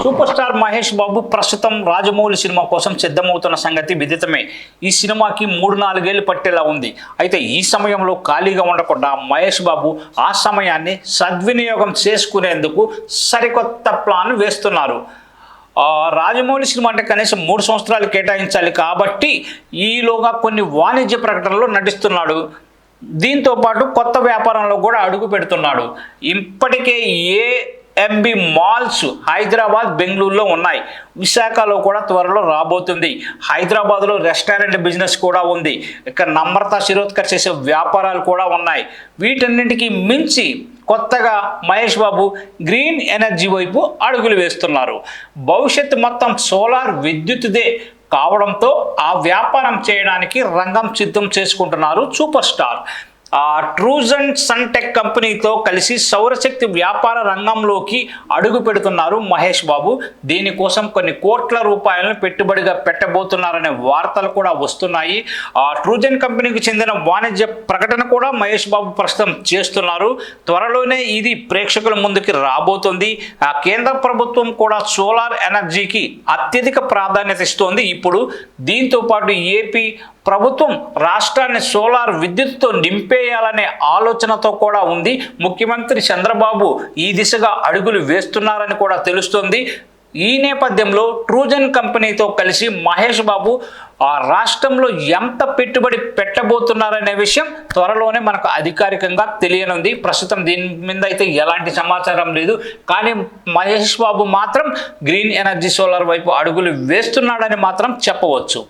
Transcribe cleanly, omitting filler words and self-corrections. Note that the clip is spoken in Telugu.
సూపర్ స్టార్ మహేష్ బాబు ప్రస్తుతం రాజమౌళి సినిమా కోసం సిద్ధమవుతున్న సంగతి విదితమే. ఈ సినిమాకి 3-4 ఏళ్లు పట్టేలా ఉంది. అయితే ఈ సమయంలో ఖాళీగా ఉండకుండా మహేష్ బాబు ఆ సమయాన్ని సద్వినియోగం చేసుకునేందుకు సరికొత్త ప్లాన్ వేస్తున్నారు. రాజమౌళి సినిమా అంటే కనీసం 3 సంవత్సరాలు కేటాయించాలి కాబట్టి ఈలోగా కొన్ని వాణిజ్య ప్రకటనలో నటిస్తున్నాడు. దీంతో పాటు కొత్త వ్యాపారంలో కూడా అడుగు పెడుతున్నాడు. ఇప్పటికే ఏఎంబి మాల్స్ హైదరాబాద్, బెంగళూరులో ఉన్నాయి. విశాఖలో కూడా త్వరలో రాబోతుంది. హైదరాబాద్లో రెస్టారెంట్ బిజినెస్ కూడా ఉంది. ఇక నమ్రత శిరోద్కర్ చేసే వ్యాపారాలు కూడా ఉన్నాయి. వీటన్నింటికి మించి కొత్తగా మహేష్ బాబు గ్రీన్ ఎనర్జీ వైపు అడుగులు వేస్తున్నారు. భవిష్యత్తు మొత్తం సోలార్ విద్యుత్తుదే కావడంతో ఆ వ్యాపారం చేయడానికి రంగం సిద్ధం చేసుకుంటున్నారు సూపర్ స్టార్. ట్రూజన్ సన్టెక్ కంపెనీతో కలిసి సౌరశక్తి వ్యాపార రంగంలోకి అడుగు పెడుతున్నారు మహేష్ బాబు. దీనికోసం కొన్ని కోట్ల రూపాయలను పెట్టుబడిగా పెట్టబోతున్నారనే వార్తలు కూడా వస్తున్నాయి. ట్రూజన్ కంపెనీకి చెందిన వాణిజ్య ప్రకటన కూడా మహేష్ బాబు ప్రస్తుతం చేస్తున్నారు. త్వరలోనే ఇది ప్రేక్షకుల ముందుకి రాబోతుంది. కేంద్ర ప్రభుత్వం కూడా సోలార్ ఎనర్జీకి అత్యధిక ప్రాధాన్యత ఇస్తోంది ఇప్పుడు. దీంతో పాటు ఏపీ ప్రభుత్వం రాష్ట్రాన్ని సోలార్ విద్యుత్తుతో నింపేయాలనే ఆలోచనతో కూడా ఉంది. ముఖ్యమంత్రి చంద్రబాబు ఈ దిశగా అడుగులు వేస్తున్నారని కూడా తెలుస్తోంది. ఈ నేపథ్యంలో ట్రూజన్ కంపెనీతో కలిసి మహేష్ బాబు ఆ రాష్ట్రంలో ఎంత పెట్టుబడి పెట్టబోతున్నారనే విషయం త్వరలోనే మనకు అధికారికంగా తెలియనుంది. ప్రస్తుతం దీని మీద అయితే ఎలాంటి సమాచారం లేదు. కానీ మహేష్ బాబు మాత్రం గ్రీన్ ఎనర్జీ సోలార్ వైపు అడుగులు వేస్తున్నాడని మాత్రం చెప్పవచ్చు.